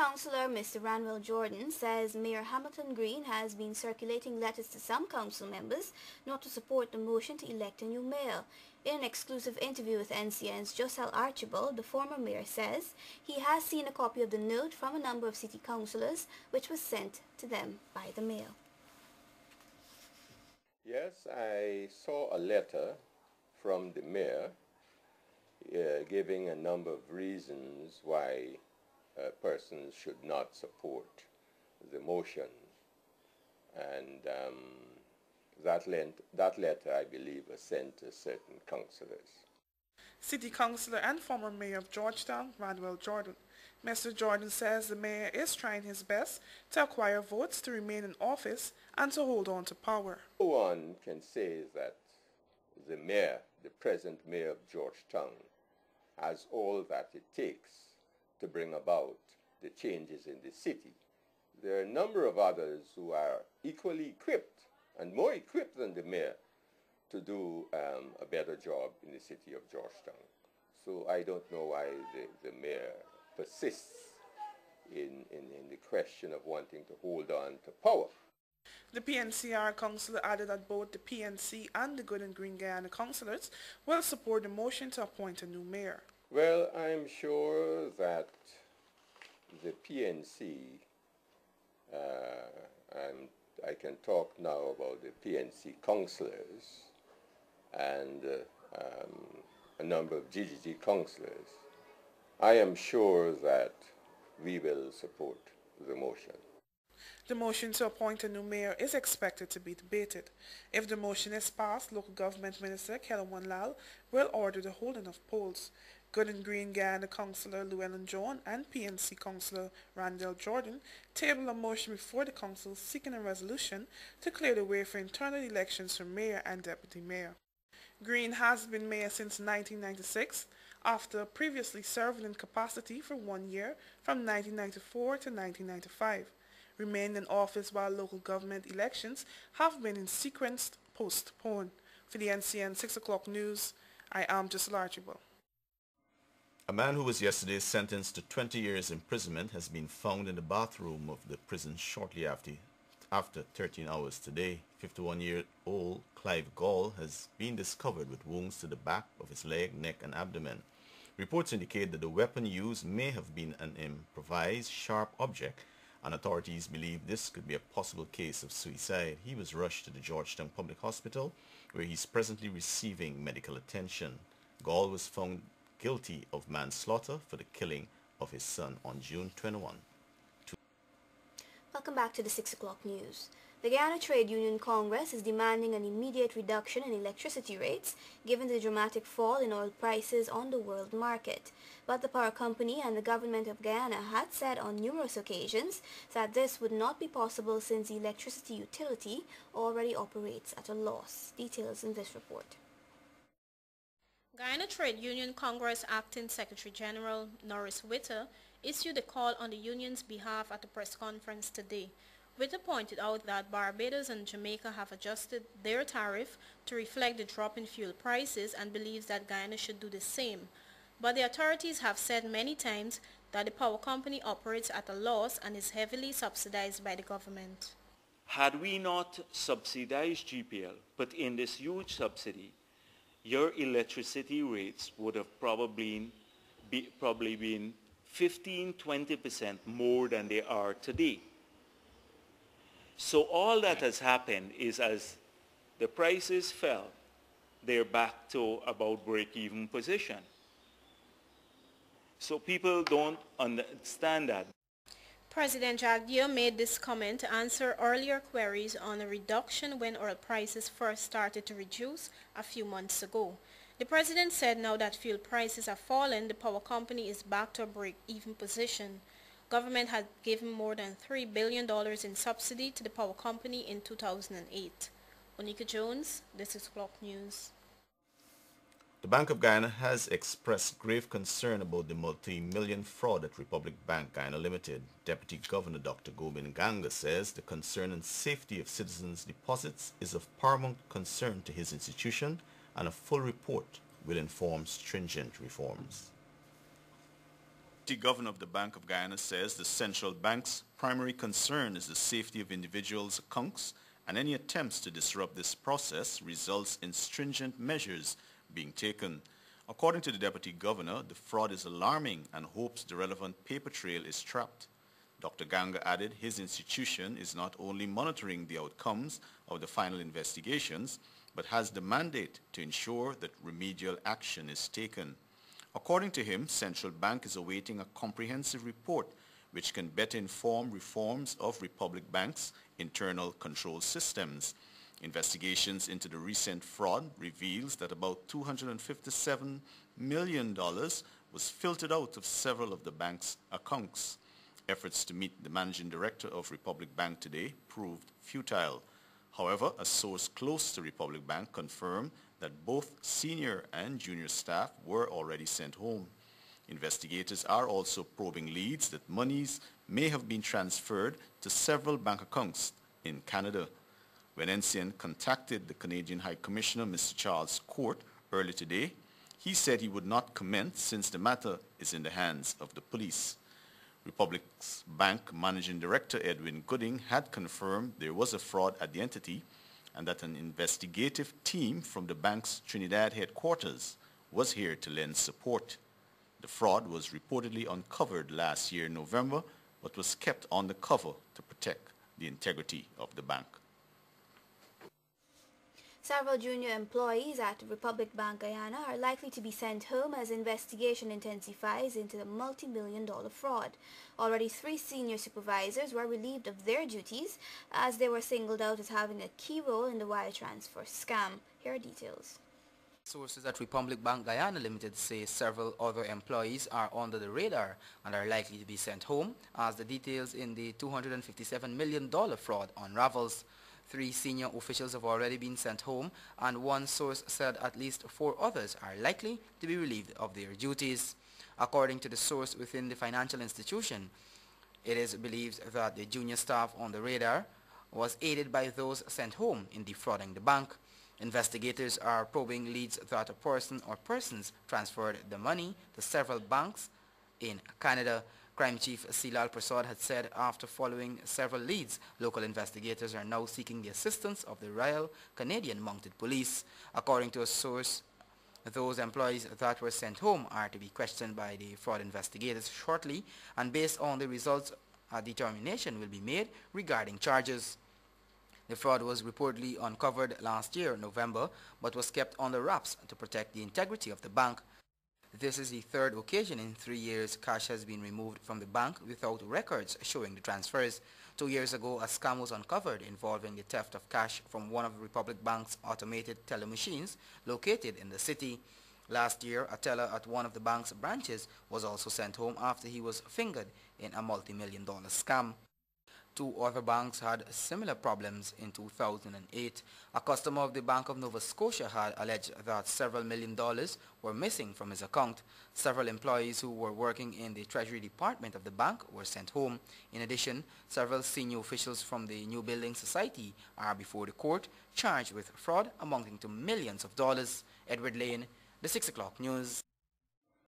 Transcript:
Councillor Mr. Ranwell Jordan says Mayor Hamilton Green has been circulating letters to some council members not to support the motion to elect a new mayor. In an exclusive interview with NCN's Josel Archibald, the former mayor says he has seen a copy of the note from a number of city councillors which was sent to them by the mayor. Yes, I saw a letter from the mayor giving a number of reasons why persons should not support the motion. And that letter, I believe, was sent to certain councillors. City Councillor and former Mayor of Georgetown, Ranwell Jordan. Mr. Jordan says the mayor is trying his best to acquire votes to remain in office and to hold on to power. No one can say that the mayor, the present mayor of Georgetown, has all that it takes to bring about the changes in the city. There are a number of others who are equally equipped and more equipped than the mayor to do a better job in the city of Georgetown. So I don't know why the mayor persists in the question of wanting to hold on to power. The PNCR councillor added that both the PNC and the Good and Green Guyana councillors will support the motion to appoint a new mayor. Well, I'm sure that the PNC, I can talk now about the PNC councillors and a number of GGG councillors. I am sure that we will support the motion. The motion to appoint a new mayor is expected to be debated. If the motion is passed, Local Government Minister Kellerwan Lal will order the holding of polls. Good and Green Guyana Councillor Llewellyn John and PNC Councillor Randall Jordan tabled a motion before the council seeking a resolution to clear the way for internal elections for mayor and deputy mayor. Green has been mayor since 1996, after previously serving in capacity for 1 year from 1994 to 1995. Remained in office while local government elections have been in sequence postponed. For the NCN 6 o'clock news, I am Josel Archibald. A man who was yesterday sentenced to 20 years imprisonment has been found in the bathroom of the prison shortly after 13 hours today. 51-year-old Clive Gall has been discovered with wounds to the back of his leg, neck and abdomen. Reports indicate that the weapon used may have been an improvised sharp object, and authorities believe this could be a possible case of suicide. He was rushed to the Georgetown Public Hospital, where he's presently receiving medical attention. Gall was found guilty of manslaughter for the killing of his son on June 21. Welcome back to the 6 o'clock news. The Guyana Trade Union Congress is demanding an immediate reduction in electricity rates given the dramatic fall in oil prices on the world market. But the power company and the government of Guyana had said on numerous occasions that this would not be possible since the electricity utility already operates at a loss. Details in this report. Guyana Trade Union Congress Acting Secretary General Norris Witter issued a call on the union's behalf at a press conference today. Witter pointed out that Barbados and Jamaica have adjusted their tariff to reflect the drop in fuel prices and believes that Guyana should do the same. But the authorities have said many times that the power company operates at a loss and is heavily subsidized by the government. Had we not subsidized GPL, put in this huge subsidy, your electricity rates would have probably been 15-20% more than they are today. So all that has happened is as the prices fell, they're back to about break-even position. So people don't understand that. President Jagdeo made this comment to answer earlier queries on a reduction when oil prices first started to reduce a few months ago. The president said now that fuel prices have fallen, the power company is back to a break-even position. Government had given more than $3 billion in subsidy to the power company in 2008. Onika Jones, This 6 O'Clock News. The Bank of Guyana has expressed grave concern about the multi-million fraud at Republic Bank Guyana Limited. Deputy Governor Dr. Gobin Ganga says the concern and safety of citizens' deposits is of paramount concern to his institution, and a full report will inform stringent reforms. The governor of the Bank of Guyana says the central bank's primary concern is the safety of individuals' accounts, and any attempts to disrupt this process results in stringent measures being taken. According to the deputy governor, the fraud is alarming and hopes the relevant paper trail is trapped. Dr. Ganga added his institution is not only monitoring the outcomes of the final investigations, but has the mandate to ensure that remedial action is taken. According to him, Central Bank is awaiting a comprehensive report which can better inform reforms of Republic Bank's internal control systems. Investigations into the recent fraud reveals that about $257 million was filtered out of several of the bank's accounts. Efforts to meet the managing director of Republic Bank today proved futile. However, a source close to Republic Bank confirmed that both senior and junior staff were already sent home. Investigators are also probing leads that monies may have been transferred to several bank accounts in Canada. When NCN contacted the Canadian High Commissioner, Mr. Charles Court, earlier today, he said he would not comment since the matter is in the hands of the police. Republic's Bank Managing Director Edwin Gooding had confirmed there was a fraud at the entity and that an investigative team from the bank's Trinidad headquarters was here to lend support. The fraud was reportedly uncovered last year in November, but was kept on the cover to protect the integrity of the bank. Several junior employees at Republic Bank Guyana are likely to be sent home as investigation intensifies into the multi-million-dollar fraud. Already 3 senior supervisors were relieved of their duties as they were singled out as having a key role in the wire transfer scam. Here are details. Sources at Republic Bank Guyana Limited say several other employees are under the radar and are likely to be sent home as the details in the $257 million fraud unravels. 3 senior officials have already been sent home, and one source said at least 4 others are likely to be relieved of their duties. According to the source within the financial institution, it is believed that the junior staff on the radar was aided by those sent home in defrauding the bank. Investigators are probing leads that a person or persons transferred the money to several banks in Canada. Crime Chief Silal Prasad had said after following several leads, local investigators are now seeking the assistance of the Royal Canadian Mounted Police. According to a source, those employees that were sent home are to be questioned by the fraud investigators shortly, and based on the results, a determination will be made regarding charges. The fraud was reportedly uncovered last year, November, but was kept under wraps to protect the integrity of the bank. This is the 3rd occasion in 3 years cash has been removed from the bank without records showing the transfers. 2 years ago, a scam was uncovered involving the theft of cash from one of Republic Bank's automated teller machines located in the city. Last year, a teller at one of the bank's branches was also sent home after he was fingered in a multi-million-dollar scam. 2 other banks had similar problems in 2008. A customer of the Bank of Nova Scotia had alleged that several $1 million were missing from his account. Several employees who were working in the Treasury Department of the bank were sent home. In addition, several senior officials from the New Building Society are before the court, charged with fraud amounting to millions of dollars. Edward Lane, the 6 o'clock news.